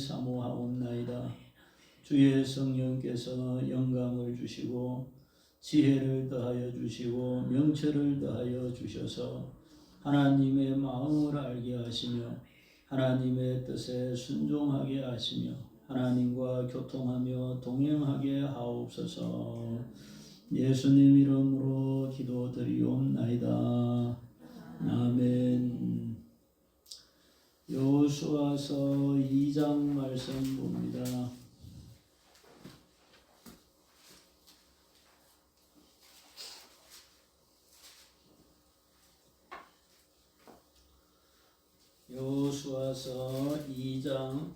사모하옵나이다. 주의 성령께서 영감을 주시고 지혜를 더하여 주시고 명철을 더하여 주셔서 하나님의 마음을 알게 하시며 하나님의 뜻에 순종하게 하시며 하나님과 교통하며 동행하게 하옵소서. 예수님 이름으로 기도드리옵나이다. 아멘. 여호수아서 2장 말씀 봅니다. 여호수아서 2장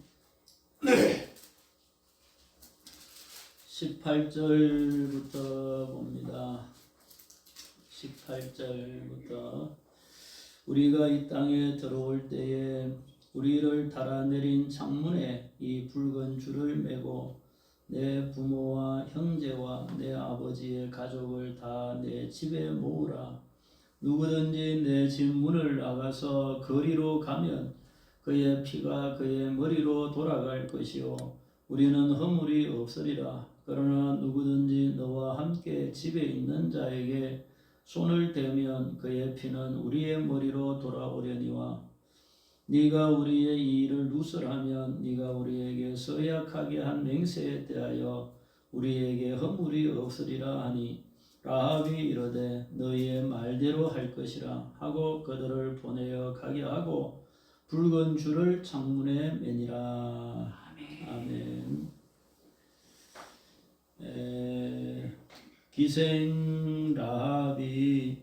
18절부터 봅니다. 18절부터 우리가 이 땅에 들어올 때에 우리를 달아내린 창문에 이 붉은 줄을 매고 내 부모와 형제와 내 아버지의 가족을 다 내 집에 모으라. 누구든지 내 집 문을 나가서 거리로 가면 그의 피가 그의 머리로 돌아갈 것이요 우리는 허물이 없으리라. 그러나 누구든지 너와 함께 집에 있는 자에게 손을 대면 그의 피는 우리의 머리로 돌아오려니와 네가 우리의 이 일을 누설하면 네가 우리에게 서약하게 한 맹세에 대하여 우리에게 허물이 없으리라 하니 라합이 이르되 너희의 말대로 할 것이라 하고 그들을 보내어 가게 하고 붉은 줄을 창문에 매니라. 아멘. 기생 라합이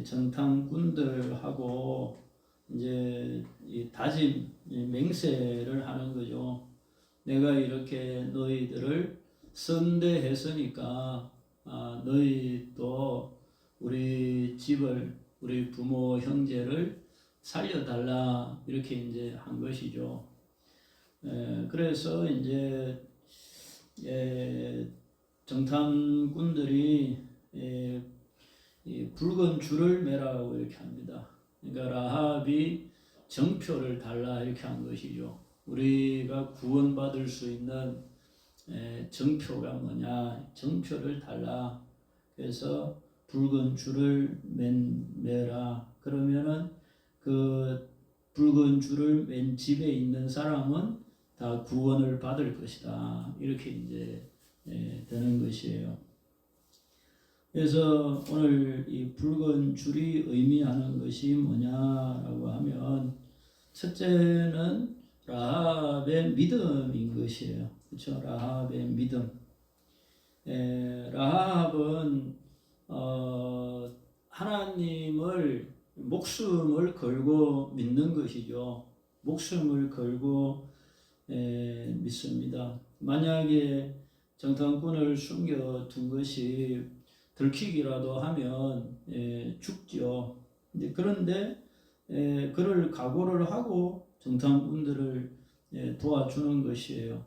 정탐꾼들하고 이제 다짐 맹세를 하는 거죠. 내가 이렇게 너희들을 선대했으니까 너희도 우리 집을 우리 부모 형제를 살려달라 이렇게 이제 한 것이죠. 그래서 이제 정탐꾼들이 붉은 줄을 매라고 이렇게 합니다. 그러니까 라합이 정표를 달라 이렇게 한 것이죠. 우리가 구원받을 수 있는 정표가 뭐냐? 정표를 달라. 그래서 붉은 줄을 매라. 그러면은 그 붉은 줄을 맨 집에 있는 사람은 다 구원을 받을 것이다. 이렇게 이제 되는 것이에요. 그래서 오늘 이 붉은 줄이 의미하는 것이 뭐냐라고 하면 첫째는 라합의 믿음인 것이에요. 그렇죠? 라합의 믿음. 라합은 하나님을 목숨을 걸고 믿는 것이죠. 목숨을 걸고 믿습니다. 만약에 정탐꾼을 숨겨둔 것이 들키기라도 하면 죽죠. 그런데 그를 각오를 하고 정탐꾼들을 도와주는 것이에요.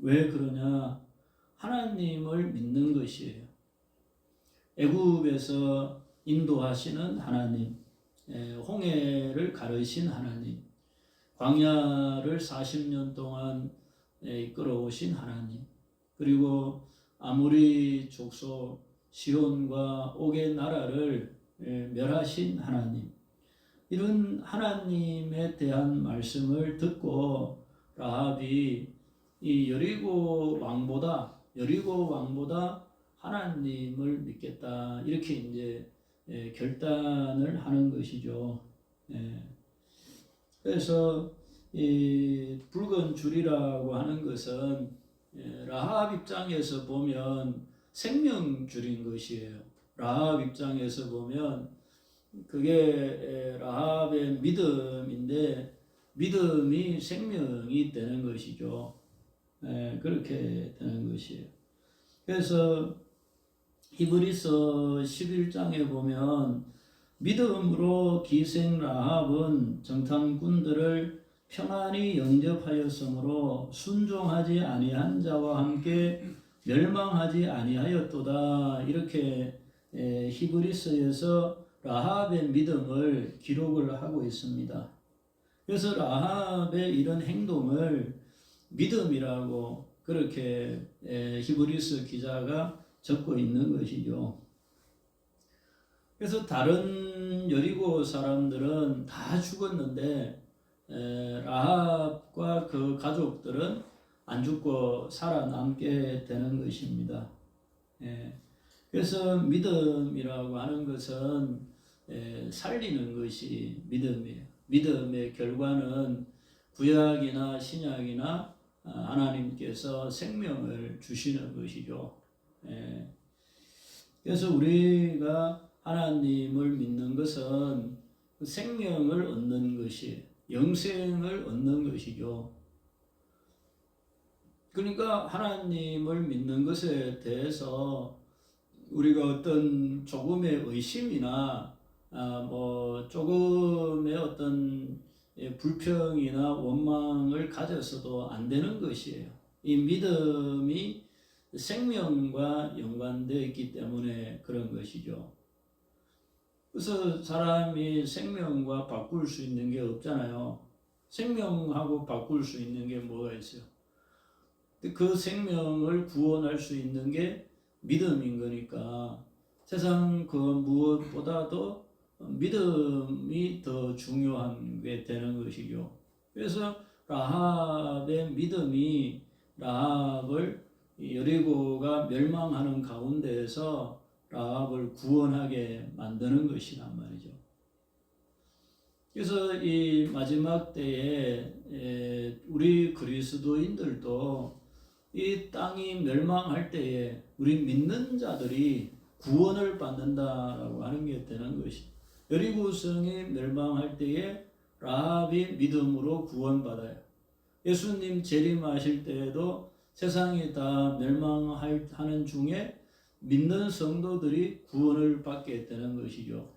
왜 그러냐? 하나님을 믿는 것이에요. 애굽에서 인도하시는 하나님, 홍해를 가르신 하나님, 광야를 40년 동안 이끌어오신 하나님, 그리고 아모리 족속 시온과 옥의 나라를 멸하신 하나님, 이런 하나님에 대한 말씀을 듣고 라합이 이 여리고 왕보다 하나님을 믿겠다 이렇게 이제 결단을 하는 것이죠. 그래서 이 붉은 줄이라고 하는 것은 라합 입장에서 보면 생명줄인 것이에요. 라합 입장에서 보면 그게 라합의 믿음인데 믿음이 생명이 되는 것이죠. 그렇게 되는 것이에요. 그래서 히브리서 11장에 보면 믿음으로 기생 라합은 정탐꾼들을 평안히 영접하였으므로 순종하지 아니한 자와 함께 멸망하지 아니하였도다. 이렇게 히브리서에서 라합의 믿음을 기록을 하고 있습니다. 그래서 라합의 이런 행동을 믿음이라고 그렇게 히브리서 기자가 적고 있는 것이죠. 그래서 다른 여리고 사람들은 다 죽었는데 라합과 그 가족들은 안 죽고 살아남게 되는 것입니다. 그래서 믿음이라고 하는 것은 살리는 것이 믿음이에요. 믿음의 결과는 구약이나 신약이나 하나님께서 생명을 주시는 것이죠. 그래서 우리가 하나님을 믿는 것은 생명을 얻는 것이, 영생을 얻는 것이죠. 그러니까 하나님을 믿는 것에 대해서 우리가 어떤 조금의 의심이나 뭐 조금의 어떤 불평이나 원망을 가져서도 안 되는 것이에요. 이 믿음이 생명과 연관되어 있기 때문에 그런 것이죠. 그래서 사람이 생명과 바꿀 수 있는 게 없잖아요. 생명하고 바꿀 수 있는 게 뭐가 있어요? 그 생명을 구원할 수 있는 게 믿음인 거니까 세상 그 무엇보다도 믿음이 더 중요한 게 되는 것이죠. 그래서 라합의 믿음이 라합을 여리고가 멸망하는 가운데에서 라합을 구원하게 만드는 것이란 말이죠. 그래서 이 마지막 때에 우리 그리스도인들도 이 땅이 멸망할 때에 우리 믿는 자들이 구원을 받는다라고 하는 게 되는 것이. 여리고성이 멸망할 때에 라합이 믿음으로 구원받아요. 예수님 재림하실 때에도 세상이 다 멸망하는 중에 믿는 성도들이 구원을 받게 되는 것이죠.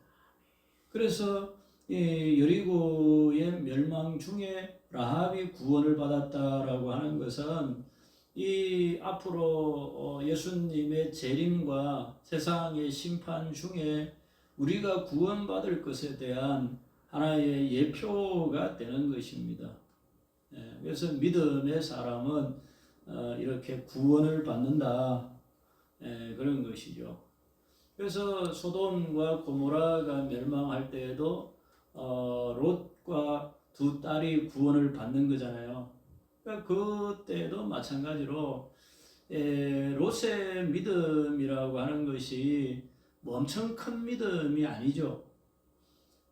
그래서 여리고의 멸망 중에 라합이 구원을 받았다라고 하는 것은 이 앞으로 예수님의 재림과 세상의 심판 중에 우리가 구원받을 것에 대한 하나의 예표가 되는 것입니다. 그래서 믿음의 사람은 이렇게 구원을 받는다, 그런 것이죠. 그래서 소돔과 고모라가 멸망할 때에도 롯과 두 딸이 구원을 받는 거잖아요. 그러니까 그때도 마찬가지로 롯의 믿음이라고 하는 것이 뭐 엄청 큰 믿음이 아니죠.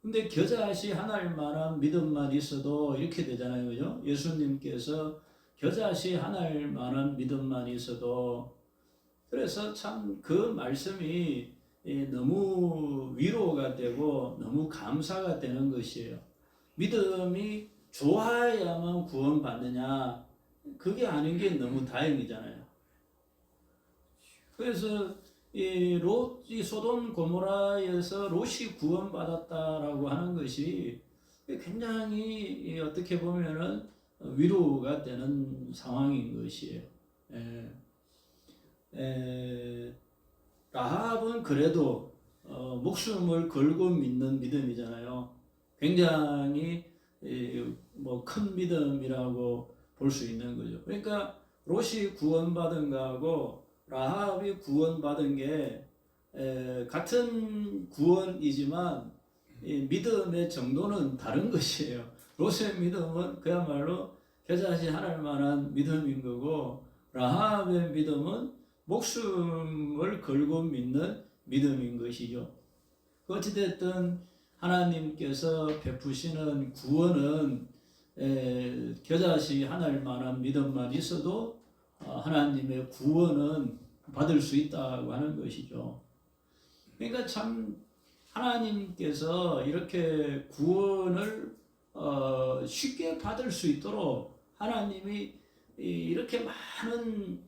근데 겨자씨 하나만한 믿음만 있어도 이렇게 되잖아요, 그죠? 예수님께서 겨자씨 하나만한 믿음만 있어도, 그래서 참 그 말씀이 너무 위로가 되고 너무 감사가 되는 것이에요. 믿음이 좋아야만 구원받느냐? 그게 아닌 게 너무 다행이잖아요. 그래서 이 소돔 고모라에서 롯이 구원받았다라고 하는 것이 굉장히 어떻게 보면은 위로가 되는 상황인 것이에요. 라합은 그래도 목숨을 걸고 믿는 믿음이잖아요. 굉장히 뭐 큰 믿음이라고 볼 수 있는 거죠. 그러니까 롯이 구원받은 거하고 라합이 구원받은 게 같은 구원이지만 믿음의 정도는 다른 것이에요. 롯의 믿음은 그야말로 겨자씨 하나만한 믿음인 거고, 라합의 믿음은 목숨을 걸고 믿는 믿음인 것이죠. 어찌됐든 하나님께서 베푸시는 구원은 겨자씨 하나만한 믿음만 있어도 하나님의 구원은 받을 수 있다고 하는 것이죠. 그러니까 참 하나님께서 이렇게 구원을 쉽게 받을 수 있도록 하나님이 이렇게 많은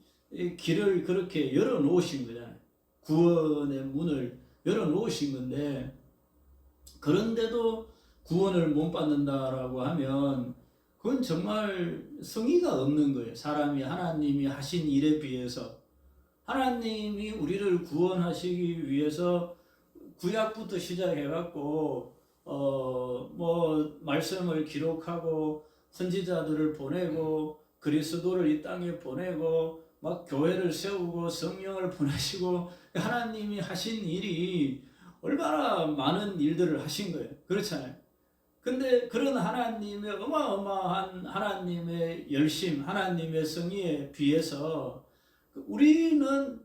길을 그렇게 열어놓으신 거잖아요. 구원의 문을 열어놓으신 건데, 그런데도 구원을 못 받는다라고 하면 그건 정말 성의가 없는 거예요. 사람이 하나님이 하신 일에 비해서. 하나님이 우리를 구원하시기 위해서 구약부터 시작해갖고 뭐 말씀을 기록하고 선지자들을 보내고 그리스도를 이 땅에 보내고 막 교회를 세우고 성령을 보내시고 하나님이 하신 일이 얼마나 많은 일들을 하신 거예요. 그렇잖아요. 근데 그런 하나님의 어마어마한 하나님의 열심, 하나님의 성의에 비해서 우리는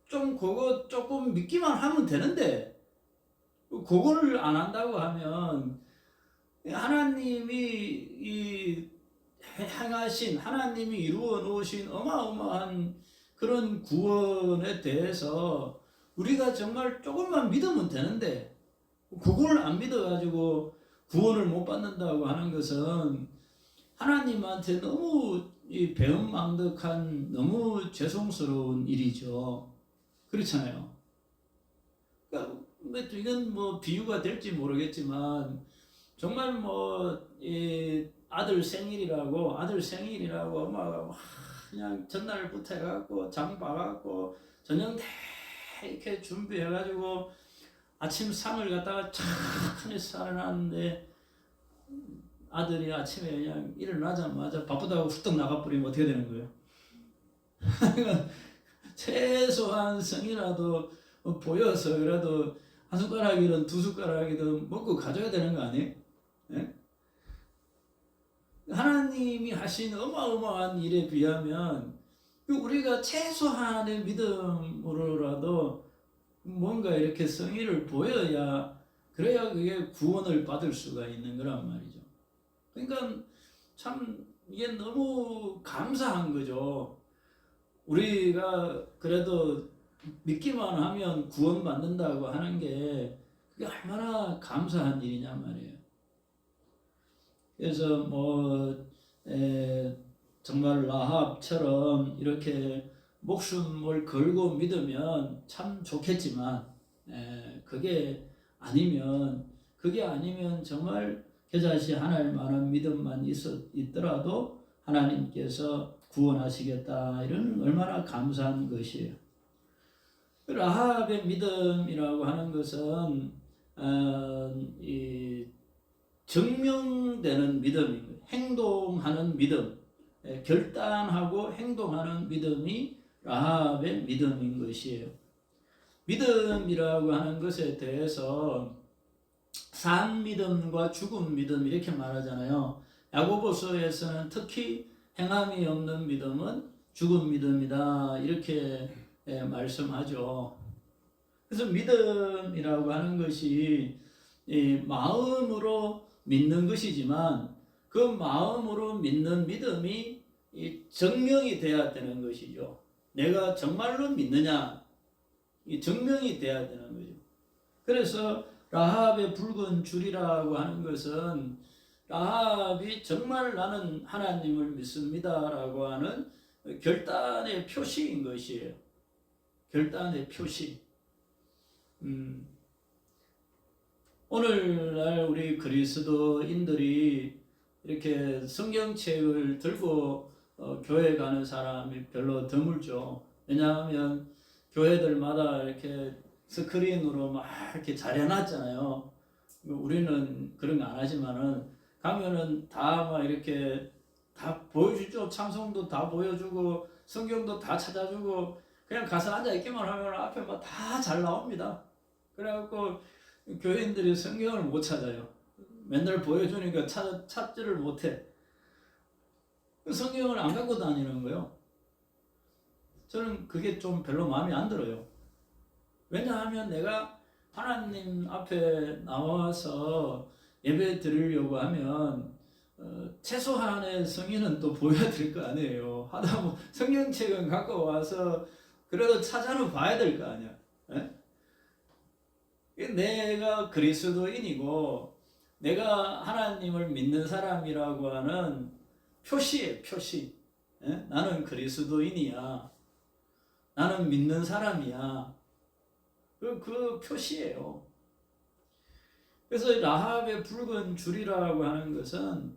좀 그거 조금 믿기만 하면 되는데 그거를 안 한다고 하면 하나님이 이 행하신, 하나님이 이루어 놓으신 어마어마한 그런 구원에 대해서 우리가 정말 조금만 믿으면 되는데 그걸 안 믿어가지고 구원을 못 받는다고 하는 것은 하나님한테 너무 이 배은망덕한 너무 죄송스러운 일이죠. 그렇잖아요. 그러니까 이건 뭐 비유가 될지 모르겠지만 정말 이 아들 생일이라고 막 그냥 전날부터 해갖고 장 봐갖고 저녁 때 이렇게 준비해가지고 아침 상을 갖다가 착하게 차려놨는데 아들이 아침에 그냥 일어나자마자 바쁘다고 훌떡 나가버리면 어떻게 되는 거예요? 최소한 성이라도 보여서 그래도 한 숟가락이든 두 숟가락이든 먹고 가져야 되는 거 아니에요? 네? 하나님이 하신 어마어마한 일에 비하면 우리가 최소한의 믿음으로라도 뭔가 이렇게 성의를 보여야 그래야 그게 구원을 받을 수가 있는 거란 말이죠. 그러니까 참 이게 너무 감사한 거죠. 우리가 그래도 믿기만 하면 구원받는다고 하는 게 그게 얼마나 감사한 일이냐 말이에요. 그래서 정말 라합처럼 이렇게 목숨을 걸고 믿으면 참 좋겠지만 그게 아니면 정말 겨자씨 하나일 만한 믿음만 있더라도 하나님께서 구원하시겠다 이런 얼마나 감사한 것이에요. 라합의 믿음이라고 하는 것은 이 증명되는 믿음인 거예요. 행동하는 믿음, 결단하고 행동하는 믿음이 라합의 믿음인 것이에요. 믿음이라고 하는 것에 대해서 산 믿음과 죽은 믿음 이렇게 말하잖아요. 야고보서에서는 특히 행함이 없는 믿음은 죽은 믿음이다 이렇게 말씀하죠. 그래서 믿음이라고 하는 것이 마음으로 믿는 것이지만 그 마음으로 믿는 믿음이 증명이 돼야 되는 것이죠. 내가 정말로 믿느냐 이 증명이 돼야 되는 거죠. 그래서 라합의 붉은 줄이라고 하는 것은 라합이 정말 나는 하나님을 믿습니다라고 하는 결단의 표시인 것이에요. 결단의 표시. 오늘날 우리 그리스도인들이 이렇게 성경책을 들고 교회 가는 사람이 별로 드물죠. 왜냐하면 교회들마다 이렇게 스크린으로 막 이렇게 잘 해놨잖아요. 우리는 그런 거 안 하지만은 가면은 다 막 이렇게 다 보여주죠. 찬송도 다 보여주고 성경도 다 찾아주고 그냥 가서 앉아 있기만 하면 앞에 막 다 잘 나옵니다. 그래갖고 교인들이 성경을 못 찾아요. 맨날 보여주니까 찾지를 못해. 성경을 안 갖고 다니는 거예요. 저는 그게 좀 별로 마음에 안 들어요. 왜냐하면 내가 하나님 앞에 나와서 예배 드리려고 하면 최소한의 성의는 또 보여야 될 거 아니에요. 하다 뭐 성경책은 갖고 와서 그래도 찾아는 봐야 될 거 아니야. 내가 그리스도인이고 내가 하나님을 믿는 사람이라고 하는 표시예요. 표시. 나는 그리스도인이야. 나는 믿는 사람이야. 그 표시예요. 그래서 라합의 붉은 줄이라고 하는 것은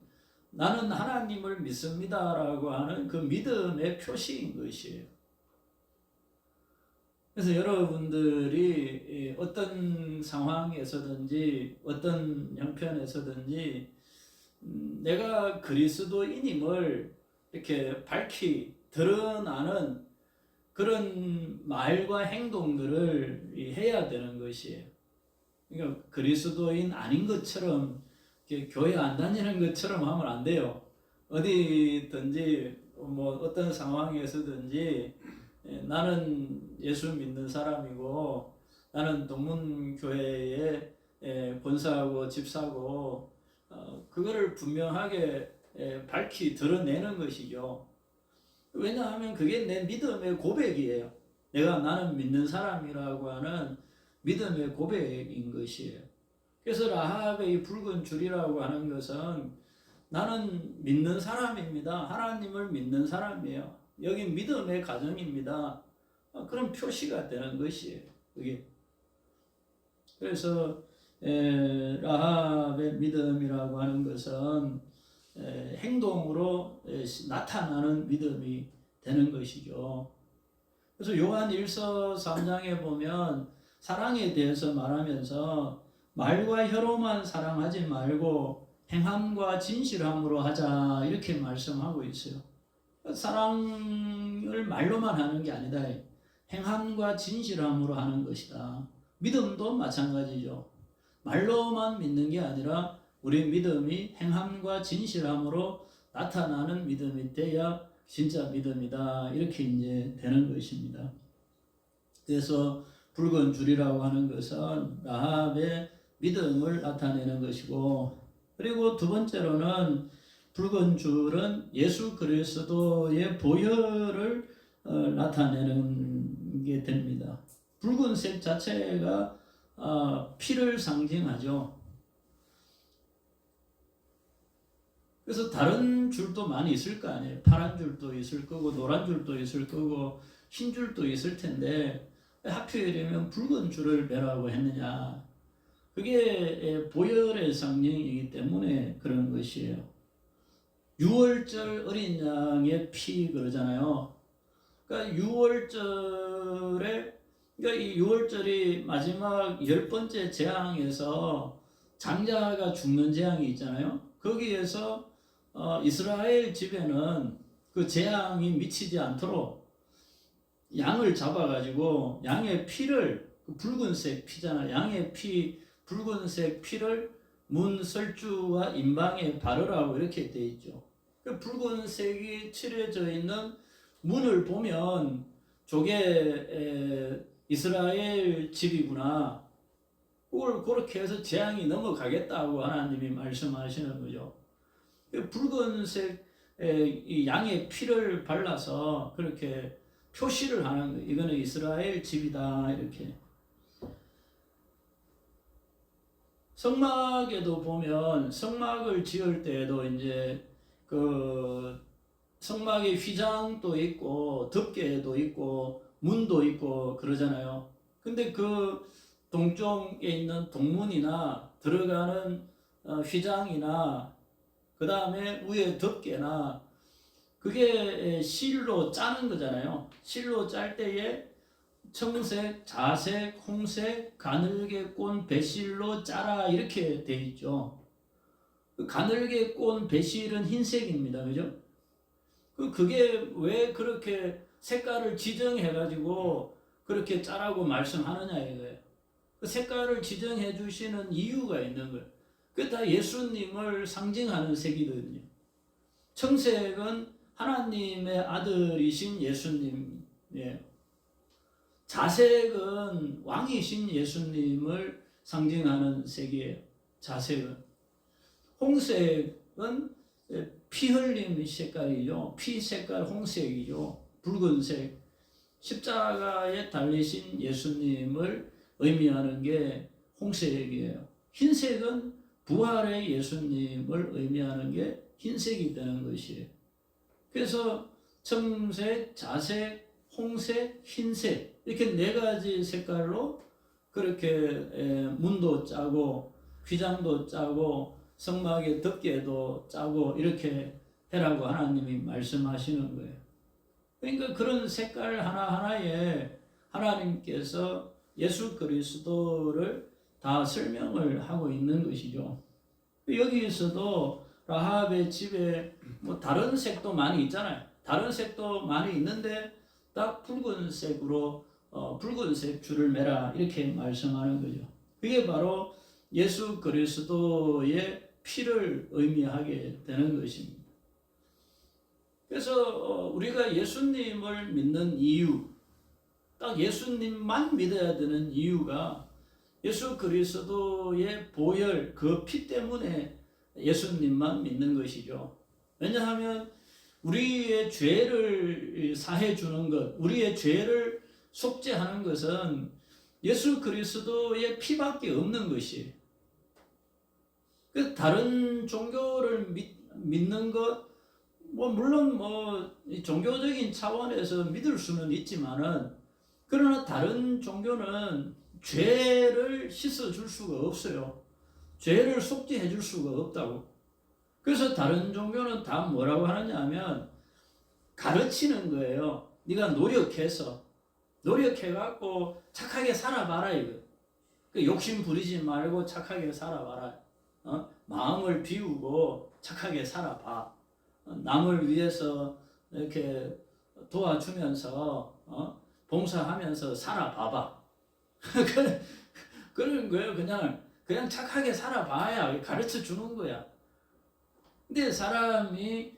나는 하나님을 믿습니다라고 하는 그 믿음의 표시인 것이에요. 그래서 여러분들이 어떤 상황에서든지 어떤 형편에서든지 내가 그리스도인임을 이렇게 밝히 드러나는 그런 말과 행동들을 해야 되는 것이에요. 그러니까 그리스도인 아닌 것처럼 교회 안 다니는 것처럼 하면 안 돼요. 어디든지 뭐 어떤 상황에서든지 나는 예수 믿는 사람이고 나는 동문교회에 권사하고 집사고 그거를 분명하게 밝히 드러내는 것이죠. 왜냐하면 그게 내 믿음의 고백이에요. 나는 믿는 사람이라고 하는 믿음의 고백인 것이에요. 그래서 라합의 이 붉은 줄이라고 하는 것은 나는 믿는 사람입니다. 하나님을 믿는 사람이에요. 여기 믿음의 가정입니다. 그런 표시가 되는 것이에요. 그게. 그래서 라합의 믿음이라고 하는 것은 행동으로 나타나는 믿음이 되는 것이죠. 그래서 요한 1서 3장에 보면 사랑에 대해서 말하면서 말과 혀로만 사랑하지 말고 행함과 진실함으로 하자 이렇게 말씀하고 있어요. 사랑을 말로만 하는 게 아니다. 행함과 진실함으로 하는 것이다. 믿음도 마찬가지죠. 말로만 믿는 게 아니라 우리 믿음이 행함과 진실함으로 나타나는 믿음이 돼야 진짜 믿음이다. 이렇게 이제 되는 것입니다. 그래서 붉은 줄이라고 하는 것은 라합의 믿음을 나타내는 것이고, 그리고 두 번째로는 붉은 줄은 예수 그리스도의 보혈을 나타내는 게 됩니다. 붉은색 자체가 피를 상징하죠. 그래서 다른 줄도 많이 있을 거 아니에요. 파란 줄도 있을 거고 노란 줄도 있을 거고 흰 줄도 있을 텐데 하필이면 붉은 줄을 매라고 했느냐. 그게 보혈의 상징이기 때문에 그런 것이에요. 6월절 어린 양의 피 그러잖아요. 그러니까 6월절에 그러니까 이 6월절이 마지막 10번째 재앙에서 장자가 죽는 재앙이 있잖아요. 거기에서 이스라엘 집에는 그 재앙이 미치지 않도록 양을 잡아가지고 양의 피를 붉은색 피잖아. 양의 피 붉은색 피를 문 설주와 임방에 바르라고 이렇게 돼 있죠. 그 붉은색이 칠해져 있는 문을 보면 저게 이스라엘 집이구나. 그걸 그렇게 해서 재앙이 넘어가겠다고 하나님이 말씀하시는 거죠. 붉은색 이 양의 피를 발라서 그렇게 표시를 하는 거예요. 이거는 이스라엘 집이다 이렇게. 성막에도 보면 성막을 지을 때에도 이제 그 성막에 휘장도 있고 덮개도 있고 문도 있고 그러잖아요. 근데 그 동쪽에 있는 동문이나 들어가는 휘장이나 그 다음에 위에 덮개나 그게 실로 짜는 거잖아요. 실로 짤 때에 청색, 자색, 홍색, 가늘게 꼰 배실로 짜라 이렇게 돼 있죠. 가늘게 꼰 배실은 흰색입니다. 그죠? 그게 왜 그렇게 색깔을 지정해가지고 그렇게 짜라고 말씀하느냐 이거예요. 그 색깔을 지정해 주시는 이유가 있는 거예요. 그게 다 예수님을 상징하는 색이거든요. 청색은 하나님의 아들이신 예수님이에요. 자색은 왕이신 예수님을 상징하는 색이에요. 자색은. 홍색은 피 흘림 색깔이죠. 피 색깔 홍색이죠. 붉은색. 십자가에 달리신 예수님을 의미하는 게 홍색이에요. 흰색은 부활의 예수님을 의미하는 게 흰색이 되는 것이에요. 그래서 청색, 자색, 홍색, 흰색 이렇게 네 가지 색깔로 그렇게 문도 짜고 휘장도 짜고 성막의 덮개도 짜고 이렇게 해라고 하나님이 말씀하시는 거예요. 그러니까 그런 색깔 하나하나에 하나님께서 예수 그리스도를 다 설명을 하고 있는 것이죠. 여기에서도 라합의 집에 뭐 다른 색도 많이 있잖아요. 다른 색도 많이 있는데 딱 붉은색으로 붉은색 줄을 매라 이렇게 말씀하는 거죠. 그게 바로 예수 그리스도의 피를 의미하게 되는 것입니다. 그래서 우리가 예수님을 믿는 이유, 딱 예수님만 믿어야 되는 이유가 예수 그리스도의 보혈, 그 피 때문에 예수님만 믿는 것이죠. 왜냐하면 우리의 죄를 사해 주는 것, 우리의 죄를 속죄하는 것은 예수 그리스도의 피밖에 없는 것이에요. 그 다른 종교를 믿는 것, 물론 종교적인 차원에서 믿을 수는 있지만은, 그러나 다른 종교는 죄를 씻어 줄 수가 없어요. 죄를 속죄해 줄 수가 없다고. 그래서 다른 종교는 다 뭐라고 하느냐 하면 가르치는 거예요. 네가 노력해갖고 착하게 살아봐라 이거. 욕심 부리지 말고 착하게 살아봐라. 마음을 비우고 착하게 살아봐. 남을 위해서 이렇게 도와주면서 봉사하면서 살아봐봐. 그런 거예요. 그냥 착하게 살아봐야 가르쳐 주는 거야. 근데 사람이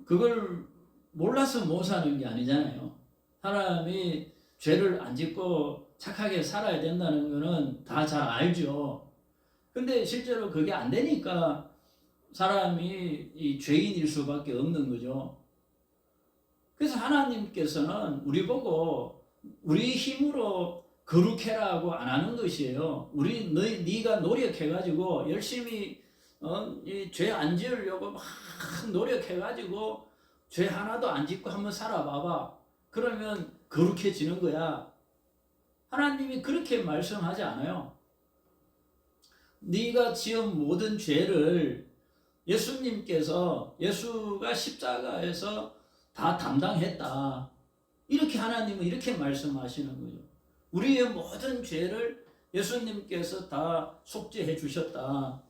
그걸 몰라서 못 사는 게 아니잖아요. 사람이 죄를 안 짓고 착하게 살아야 된다는 거는 다 잘 알죠. 근데 실제로 그게 안 되니까 사람이 이 죄인일 수밖에 없는 거죠. 그래서 하나님께서는 우리 보고 우리 힘으로 거룩해라고 안 하는 것이에요. 네가 노력해가지고 열심히 이 죄 안 지으려고 막 노력해가지고 죄 하나도 안 짓고 한번 살아봐봐. 그러면 거룩해지는 거야. 하나님이 그렇게 말씀하지 않아요. 네가 지은 모든 죄를 예수가 십자가에서 다 담당했다. 이렇게 하나님은 이렇게 말씀하시는 거죠. 우리의 모든 죄를 예수님께서 다 속죄해 주셨다.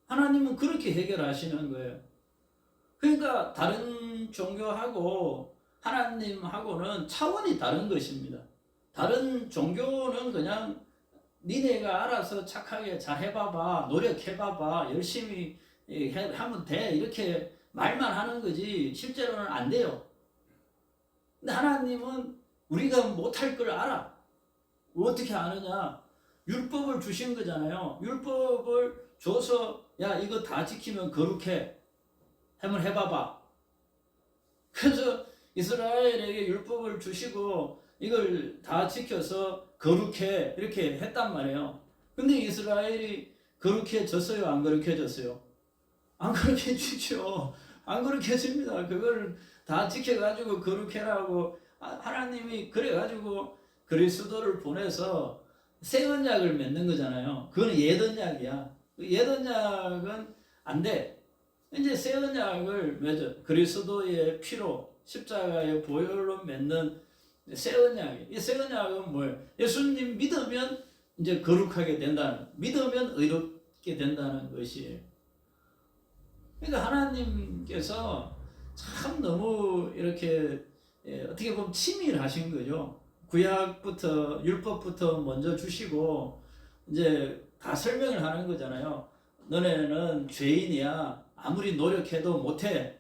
하나님은 그렇게 해결하시는 거예요. 그러니까 다른 종교하고 하나님하고는 차원이 다른 것입니다. 다른 종교는 그냥 니네가 알아서 착하게 잘 해봐봐, 노력해봐봐, 열심히 하면 돼, 이렇게 말만 하는 거지 실제로는 안 돼요. 근데 하나님은 우리가 못할 걸 알아. 어떻게 아느냐? 율법을 주신 거잖아요. 율법을 줘서 야 이거 다 지키면 거룩해. 한번 해봐봐. 그래서 이스라엘에게 율법을 주시고 이걸 다 지켜서 거룩해 이렇게 했단 말이에요. 근데 이스라엘이 거룩해졌어요? 안 거룩해졌어요? 안 거룩해지죠. 안 거룩해집니다. 그걸 다 지켜가지고 거룩해라고 하나님이 그래가지고 그리스도를 보내서 새 언약을 맺는 거잖아요. 그건 옛 언약이야. 옛 언약은 안 돼. 이제 새 언약을 맺어. 그리스도의 피로 십자가의 보혈로 맺는 새 언약이에요. 이 새 언약은 뭐예요? 예수님 믿으면 이제 거룩하게 된다는, 믿으면 의롭게 된다는 것이에요. 그러니까 하나님께서 참 너무 이렇게 어떻게 보면 치밀하신 거죠. 구약부터 율법부터 먼저 주시고 이제 다 설명을 하는 거잖아요. 너네는 죄인이야. 아무리 노력해도 못해.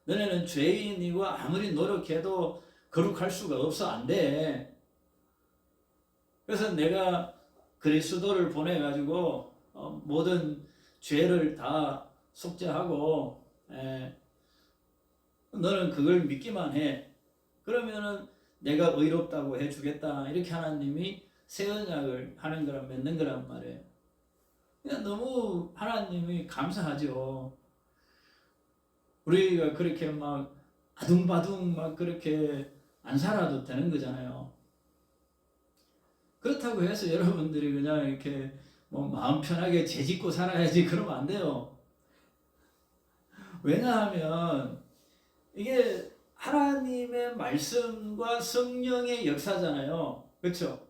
너네는 죄인이고 아무리 노력해도 거룩할 수가 없어. 안 돼. 그래서 내가 그리스도를 보내가지고 모든 죄를 다 속죄하고 너는 그걸 믿기만 해. 그러면은 내가 의롭다고 해주겠다. 이렇게 하나님이 새 언약을 하는 거란 맺는 거란 말이에요. 그냥 너무 하나님이 감사하죠. 우리가 그렇게 막 아둥바둥 막 그렇게 안 살아도 되는 거잖아요. 그렇다고 해서 여러분들이 그냥 이렇게 뭐 마음 편하게 죄짓고 살아야지 그러면 안 돼요. 왜냐하면 이게 하나님의 말씀과 성령의 역사잖아요. 그렇죠?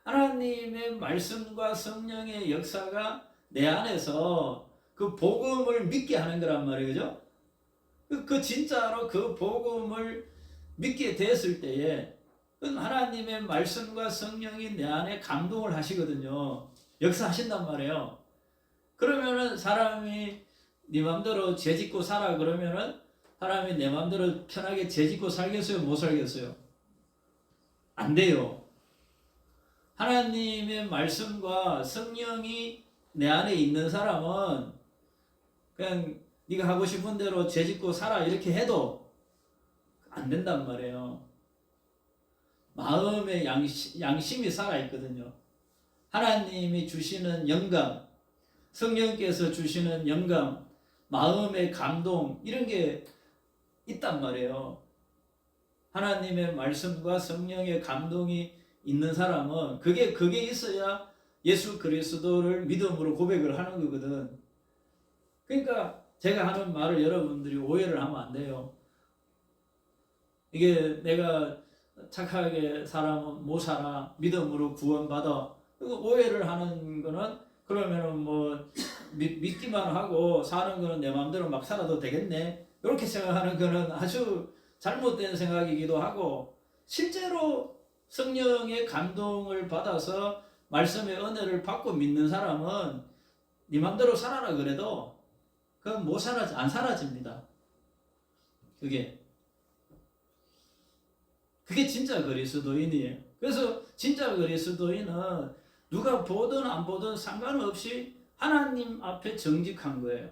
하나님의 말씀과 성령의 역사가 내 안에서 그 복음을 믿게 하는 거란 말이에요. 그죠? 그 진짜로 그 복음을 믿게 됐을 때에 하나님의 말씀과 성령이 내 안에 감동을 하시거든요. 역사하신단 말이에요. 그러면은 사람이 네 맘대로 죄짓고 살아 그러면은 사람이 내 맘대로 편하게 죄짓고 살겠어요? 못 살겠어요? 안 돼요. 하나님의 말씀과 성령이 내 안에 있는 사람은 그냥 네가 하고 싶은 대로 죄짓고 살아 이렇게 해도 안 된단 말이에요. 마음의 양심이 살아있거든요. 하나님이 주시는 영감, 성령께서 주시는 영감, 마음의 감동 이런 게 있단 말이에요. 하나님의 말씀과 성령의 감동이 있는 사람은 그게 있어야 예수 그리스도를 믿음으로 고백을 하는 거거든. 그러니까 제가 하는 말을 여러분들이 오해를 하면 안 돼요. 이게 내가 착하게 살아면 못 살아, 믿음으로 구원받아. 오해를 하는 거는 그러면은 뭐 믿기만 하고 사는 거는 내 마음대로 막 살아도 되겠네. 이렇게 생각하는 거는 아주 잘못된 생각이기도 하고, 실제로 성령의 감동을 받아서 말씀의 은혜를 받고 믿는 사람은 네 마음대로 살아라 그래도 그건 안 사라집니다. 그게 진짜 그리스도인이에요. 그래서 진짜 그리스도인은 누가 보든 안 보든 상관없이 하나님 앞에 정직한 거예요.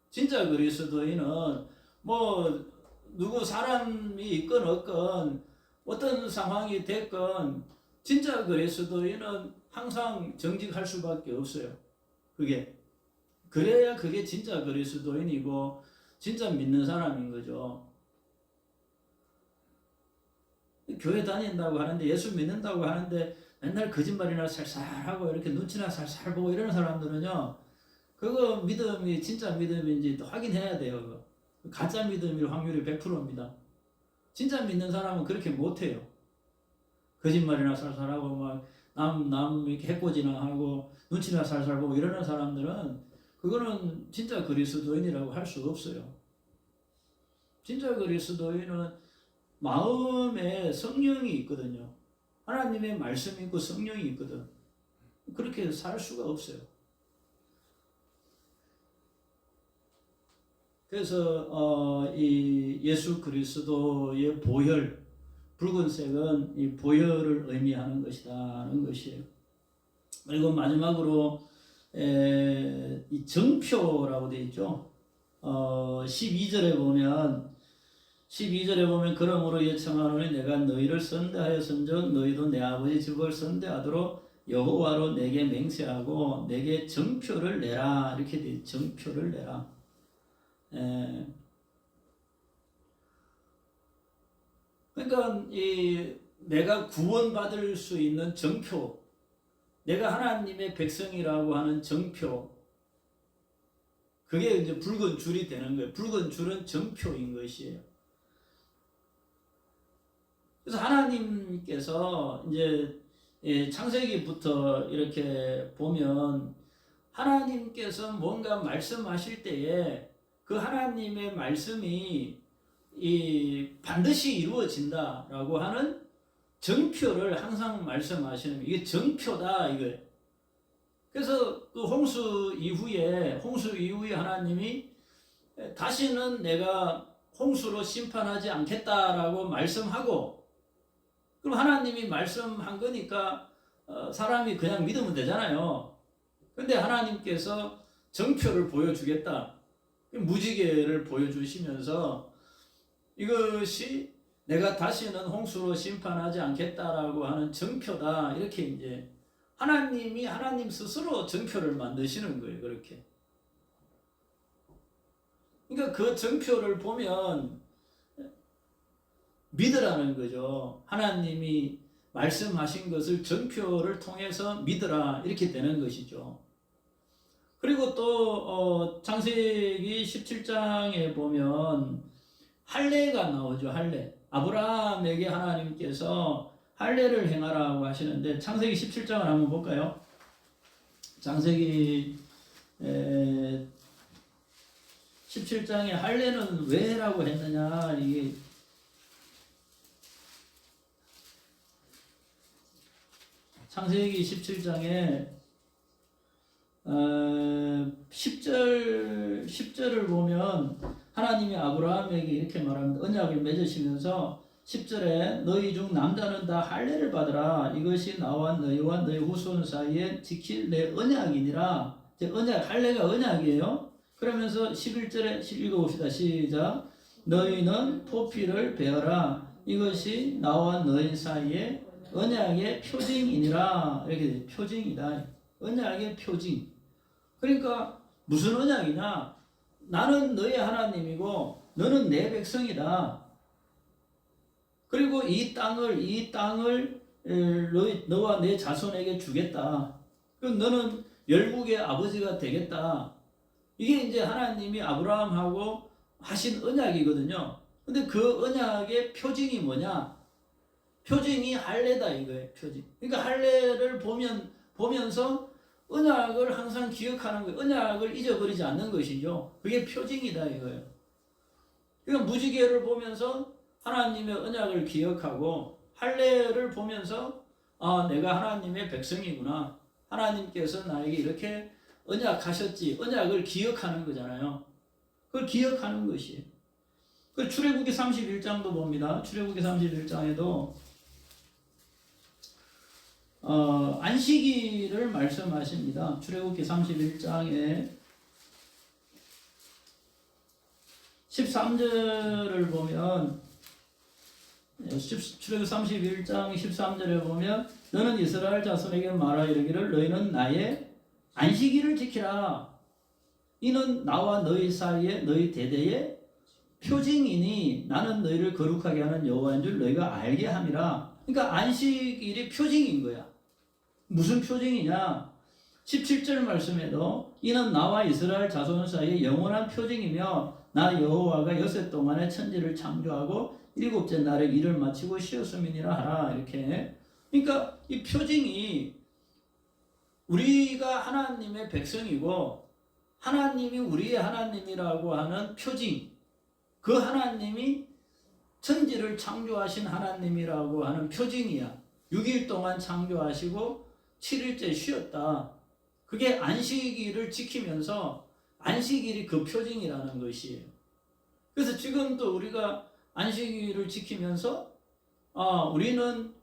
진짜 그리스도인은 뭐 누구 사람이 있건 없건 어떤 상황이 됐건 진짜 그리스도인은 항상 정직할 수밖에 없어요. 그래야 그게 진짜 그리스도인이고 진짜 믿는 사람인 거죠. 교회 다닌다고 하는데, 예수 믿는다고 하는데 맨날 거짓말이나 살살하고 이렇게 눈치나 살살 보고 이러는 사람들은요, 그거 믿음이 진짜 믿음인지 또 확인해야 돼요. 가짜 믿음일 확률이 100%입니다. 진짜 믿는 사람은 그렇게 못해요. 거짓말이나 살살하고 막 남 이렇게 해코지나 하고 눈치나 살살 보고 이러는 사람들은 그거는 진짜 그리스도인이라고 할 수 없어요. 진짜 그리스도인은 마음에 성령이 있거든요. 하나님의 말씀이 있고 성령이 있거든. 그렇게 살 수가 없어요. 그래서 이 예수 그리스도의 보혈, 붉은색은 이 보혈을 의미하는 것이다는 것이에요. 그리고 마지막으로 이 정표라고 되어 있죠. 12절에 보면 그러므로 예청하노니 내가 너희를 선대하였은즉 너희도 내 아버지 집을 선대하도록 여호와로 내게 맹세하고 내게 정표를 내라. 이렇게 돼 있죠. 정표를 내라. 그러니까 내가 구원받을 수 있는 정표, 내가 하나님의 백성이라고 하는 정표, 그게 이제 붉은 줄이 되는 거예요. 붉은 줄은 정표인 것이에요. 그래서 하나님께서 이제 창세기부터 이렇게 보면 하나님께서 뭔가 말씀하실 때에 그 하나님의 말씀이 반드시 이루어진다라고 하는 정표를 항상 말씀하시는, 이게 정표다 이거예요. 그래서 그 홍수 이후에 하나님이 다시는 내가 홍수로 심판하지 않겠다라고 말씀하고, 그럼 하나님이 말씀한 거니까 사람이 그냥 믿으면 되잖아요. 근데 하나님께서 정표를 보여주겠다, 무지개를 보여주시면서 이것이 내가 다시는 홍수로 심판하지 않겠다라고 하는 정표다, 이렇게 이제 하나님 스스로 정표를 만드시는 거예요. 그렇게. 그러니까 그 정표를 보면 믿으라는 거죠. 하나님이 말씀하신 것을 정표를 통해서 믿으라, 이렇게 되는 것이죠. 그리고 또 창세기 17장에 보면 할례가 나오죠. 할례. 아브라함에게 하나님께서 할례를 행하라고 하시는데, 창세기 17장을 한번 볼까요? 창세기 17장에 할례는 왜 라고 했느냐. 이게 창세기 17장에 10절을 보면 하나님이 아브라함에게 이렇게 말합니다. 언약을 맺으시면서 10절에 너희 중 남자는 다 할례를 받으라. 이것이 나와 너희와 너희 후손 사이에 지킬 내 언약이니라. 언약, 할례가 언약이에요. 그러면서 11절에 읽어봅시다. 시작. 너희는 포피를 베어라. 이것이 나와 너희 사이에 언약의 표징이니라. 이렇게 표징이다. 언약의 표징. 그러니까 무슨 언약이냐? 나는 너의 하나님이고 너는 내 백성이다. 그리고 이 땅을 너와 내 자손에게 주겠다. 그럼 너는 열국의 아버지가 되겠다. 이게 이제 하나님이 아브라함하고 하신 언약이거든요. 근데 그 언약의 표징이 뭐냐? 표징이 할례다 이거예요. 표징. 그러니까 할례를 보면서 언약을 항상 기억하는 거예요. 언약을 잊어버리지 않는 것이죠. 그게 표징이다 이거예요. 그러니까 무지개를 보면서 하나님의 언약을 기억하고 할례를 보면서 내가 하나님의 백성이구나. 하나님께서 나에게 이렇게 언약하셨지. 언약을 기억하는 거잖아요. 그걸 기억하는 것이에요. 그 출애굽기 31장도 봅니다. 출애굽기 31장에도 안식일을 말씀하십니다. 출애굽기 31장에 13절을 보면 출애굽기 31장 13절에 보면 너는 이스라엘 자손에게 말하 이르기를 너희는 나의 안식일을 지키라. 이는 나와 너희 사이에 너희 대대의 표징이니 나는 너희를 거룩하게 하는 여호와인 줄 너희가 알게 함이라. 그러니까 안식일이 표징인 거야. 무슨 표징이냐? 17절 말씀에도 이는 나와 이스라엘 자손 사이에 영원한 표징이며 나 여호와가 여섯 동안에 천지를 창조하고 일곱째 날에 일을 마치고 쉬었음이니라 하라. 이렇게. 그러니까 이 표징이 우리가 하나님의 백성이고 하나님이 우리의 하나님이라고 하는 표징. 그 하나님이 천지를 창조하신 하나님이라고 하는 표징이야. 6일 동안 창조하시고 7일째 쉬었다. 그게 안식일을 지키면서 안식일이 그 표징이라는 것이에요. 그래서 지금도 우리가 안식일을 지키면서 우리는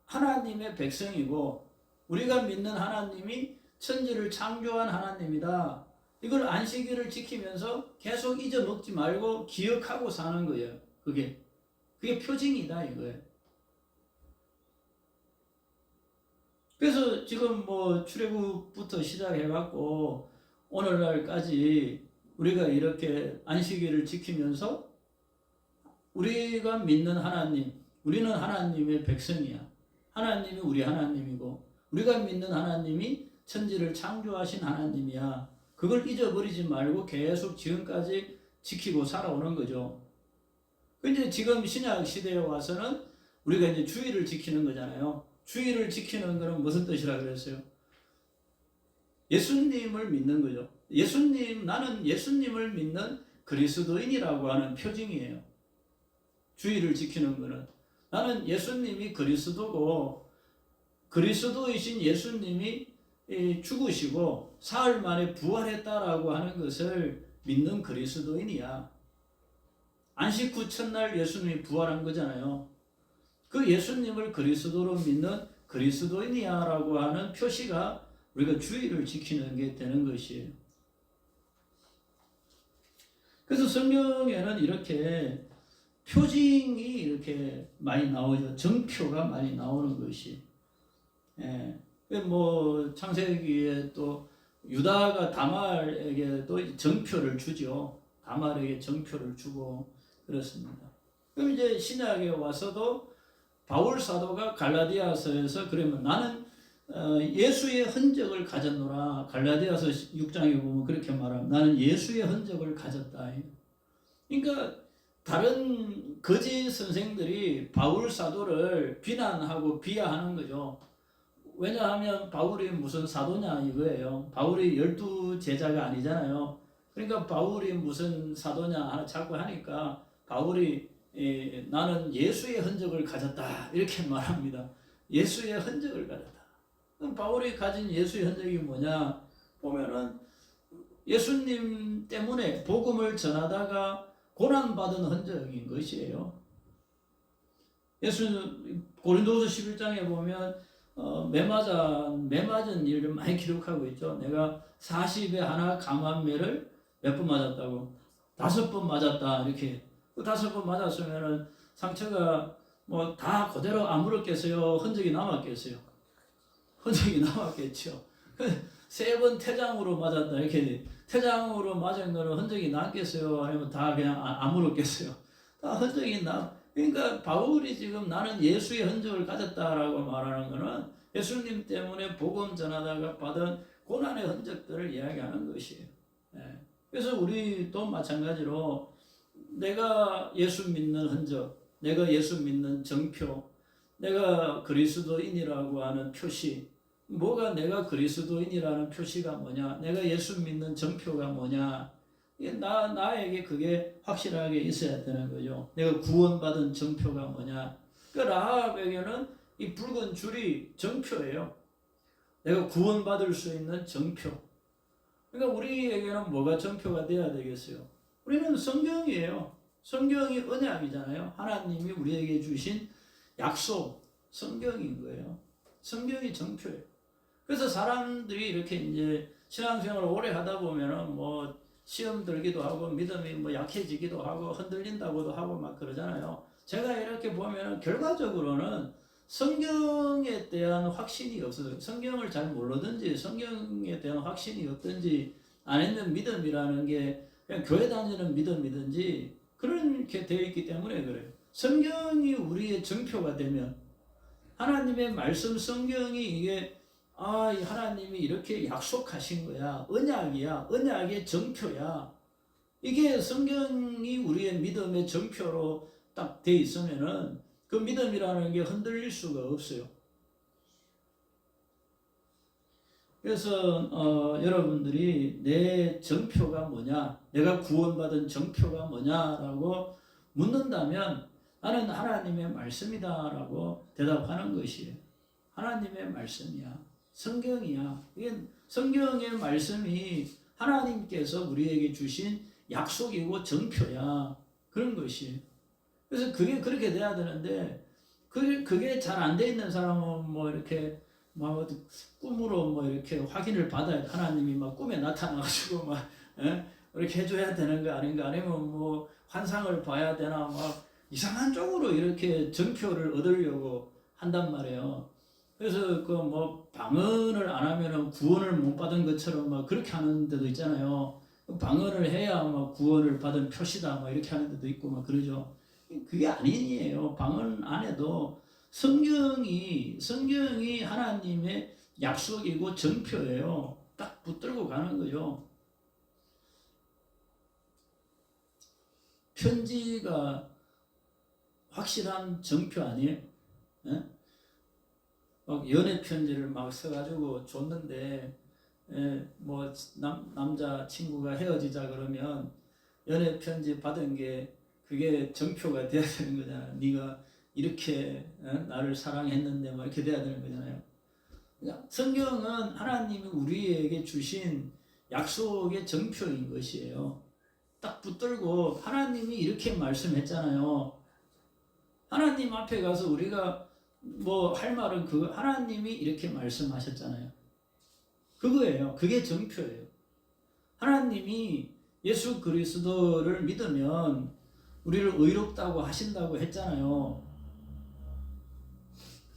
하나님의 백성이고 우리가 믿는 하나님이 천지를 창조한 하나님이다. 이걸 안식일을 지키면서 계속 잊어먹지 말고 기억하고 사는 거예요. 그게 표징이다 이거예요. 그래서 지금 뭐 출애굽부터 시작해갖고 오늘날까지 우리가 이렇게 안식일을 지키면서 우리가 믿는 하나님, 우리는 하나님의 백성이야. 하나님이 우리 하나님이고 우리가 믿는 하나님이 천지를 창조하신 하나님이야. 그걸 잊어버리지 말고 계속 지금까지 지키고 살아오는 거죠. 근데 지금 신약 시대에 와서는 우리가 이제 주일을 지키는 거잖아요. 주일을 지키는 것은 무슨 뜻이라 그랬어요? 예수님을 믿는 거죠. 나는 예수님을 믿는 그리스도인이라고 하는 표징이에요. 주일을 지키는 것은 나는 예수님이 그리스도고 그리스도이신 예수님이 죽으시고 사흘 만에 부활했다라고 하는 것을 믿는 그리스도인이야. 안식 후 첫날 예수님이 부활한 거잖아요. 그 예수님을 그리스도로 믿는 그리스도인이야라고 하는 표시가 우리가 주일을 지키는 게 되는 것이에요. 그래서 성경에는 이렇게 표징이 이렇게 많이 나오죠. 정표가 많이 나오는 것이. 뭐 창세기에 또 유다가 다말에게 또 정표를 주죠. 다말에게 정표를 주고 그렇습니다. 그럼 이제 신약에 와서도 바울 사도가 갈라디아서에서 그러면 나는 예수의 흔적을 가졌노라. 갈라디아서 6장에 보면 그렇게 말합니다. 나는 예수의 흔적을 가졌다. 그러니까 다른 거짓 선생들이 바울 사도를 비난하고 비하하는 거죠. 왜냐하면 바울이 무슨 사도냐 이거예요. 바울이 12 제자가 아니잖아요. 그러니까 바울이 무슨 사도냐 하나 자꾸 하니까 바울이 나는 예수의 흔적을 가졌다 이렇게 말합니다. 예수의 흔적을 가졌다. 그럼 바울이 가진 예수의 흔적이 뭐냐 보면은 예수님 때문에 복음을 전하다가 고난받은 흔적인 것이에요. 고린도서 11장에 보면 매맞은 일을 많이 기록하고 있죠. 내가 40에 하나 감암매를 몇 번 맞았다고? 5번 맞았다 이렇게. 5번 맞았으면은 상처가 뭐 다 그대로 아물었겠어요? 흔적이 남았겠어요? 흔적이 남았겠죠. 3번 태장으로 맞았다 이렇게. 태장으로 맞은 거는 흔적이 남겠어요? 아니면 다 그냥 아물었겠어요? 다 흔적이 그러니까 바울이 지금 나는 예수의 흔적을 가졌다라고 말하는 거는 예수님 때문에 복음 전하다가 받은 고난의 흔적들을 이야기하는 것이에요. 그래서 우리도 마찬가지로 내가 예수 믿는 흔적, 내가 예수 믿는 정표, 내가 그리스도인이라고 하는 표시, 뭐가 내가 그리스도인이라는 표시가 뭐냐, 내가 예수 믿는 정표가 뭐냐, 나에게 그게 확실하게 있어야 되는 거죠. 내가 구원받은 정표가 뭐냐. 그러니까 라합에게는 이 붉은 줄이 정표예요. 내가 구원받을 수 있는 정표. 그러니까 우리에게는 뭐가 정표가 돼야 되겠어요? 우리는 성경이에요. 성경이 언약이잖아요. 하나님이 우리에게 주신 약속, 성경인 거예요. 성경이 정표예요. 그래서 사람들이 이렇게 이제 신앙생활을 오래 하다 보면은 뭐 시험 들기도 하고 믿음이 뭐 약해지기도 하고 흔들린다고도 하고 막 그러잖아요. 제가 이렇게 보면 결과적으로는 성경에 대한 확신이 없어서 성경을 잘 모르든지 성경에 대한 확신이 없든지 안 있는 믿음이라는 게 그냥 교회 다니는 믿음이든지 그렇게 되어 있기 때문에 그래요. 성경이 우리의 정표가 되면 하나님의 말씀 성경이 이게 하나님이 이렇게 약속하신 거야. 언약이야. 언약의 정표야. 이게 성경이 우리의 믿음의 정표로 딱 돼 있으면은 그 믿음이라는 게 흔들릴 수가 없어요. 그래서 여러분들이 내 정표가 뭐냐, 내가 구원받은 정표가 뭐냐라고 묻는다면 나는 하나님의 말씀이다라고 대답하는 것이에요. 하나님의 말씀이야. 성경이야. 이게 성경의 말씀이 하나님께서 우리에게 주신 약속이고 정표야. 그런 것이. 그래서 그게 그렇게 돼야 되는데 그게 잘 안 돼 있는 사람은 뭐 이렇게 막 꿈으로 뭐 이렇게 확인을 받아야 돼. 하나님이 막 꿈에 나타나가지고 막 이렇게 해줘야 되는 거 아닌가? 아니면 뭐 환상을 봐야 되나? 막 이상한 쪽으로 이렇게 정표를 얻으려고 한단 말이에요. 그래서 그 뭐 방언을 안 하면은 구원을 못 받은 것처럼 막 그렇게 하는 데도 있잖아요. 방언을 해야 막 구원을 받은 표시다 막 이렇게 하는 데도 있고 막 그러죠. 그게 아니에요. 방언 안 해도 성경이 하나님의 약속이고 정표예요. 딱 붙들고 가는 거죠. 편지가 확실한 정표 아니에요? 막 연애 편지를 막 써가지고 줬는데 뭐 남자 친구가 헤어지자 그러면 연애 편지 받은 게 그게 정표가 돼야 되는 거잖아요. 네가 이렇게 나를 사랑했는데 막 이렇게 돼야 되는 거잖아요. 그러니까 성경은 하나님이 우리에게 주신 약속의 정표인 것이에요. 딱 붙들고 하나님이 이렇게 말씀했잖아요. 하나님 앞에 가서 우리가 뭐 할 말은 그 하나님이 이렇게 말씀하셨잖아요. 그거예요. 그게 정표예요. 하나님이 예수 그리스도를 믿으면 우리를 의롭다고 하신다고 했잖아요.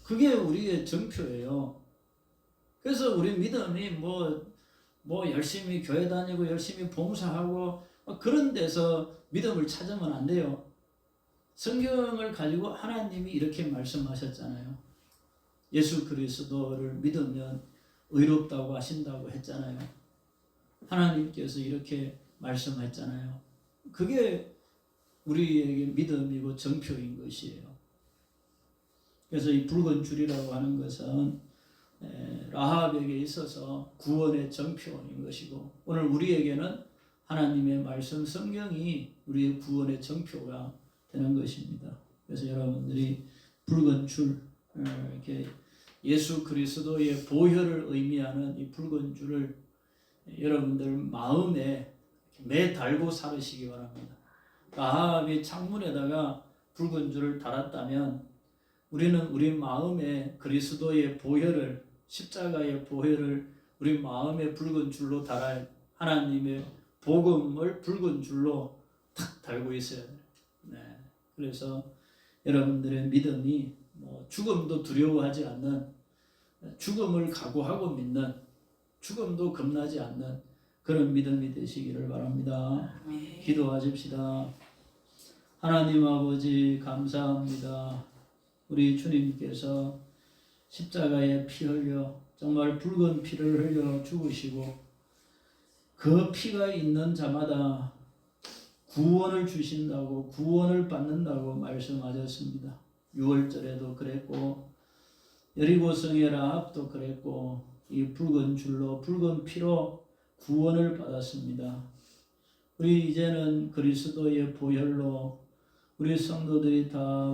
그게 우리의 정표예요. 그래서 우리 믿음이 뭐 열심히 교회 다니고 열심히 봉사하고 그런 데서 믿음을 찾으면 안 돼요. 성경을 가지고 하나님이 이렇게 말씀하셨잖아요. 예수 그리스도를 믿으면 의롭다고 하신다고 했잖아요. 하나님께서 이렇게 말씀했잖아요. 그게 우리에게 믿음이고 정표인 것이에요. 그래서 이 붉은 줄이라고 하는 것은 라합에게 있어서 구원의 정표인 것이고 오늘 우리에게는 하나님의 말씀 성경이 우리의 구원의 정표가 되는 것입니다. 그래서 여러분들이 붉은 줄, 이렇게 예수 그리스도의 보혈을 의미하는 이 붉은 줄을 여러분들 마음에 매달고 살으시기 바랍니다. 아합이 창문에다가 붉은 줄을 달았다면 우리는 우리 마음에 그리스도의 보혈을, 십자가의 보혈을 우리 마음에 붉은 줄로 달아 하나님의 복음을 붉은 줄로 탁 달고 있어야 돼요. 네. 그래서 여러분들의 믿음이 죽음도 두려워하지 않는, 죽음을 각오하고 믿는, 죽음도 겁나지 않는 그런 믿음이 되시기를 바랍니다. 기도하십시다. 하나님 아버지 감사합니다. 우리 주님께서 십자가에 피 흘려 정말 붉은 피를 흘려 죽으시고 그 피가 있는 자마다 구원을 주신다고, 구원을 받는다고 말씀하셨습니다. 6월절에도 그랬고 여리고성의 라합도 그랬고 이 붉은 줄로, 붉은 피로 구원을 받았습니다. 우리 이제는 그리스도의 보혈로 우리 성도들이 다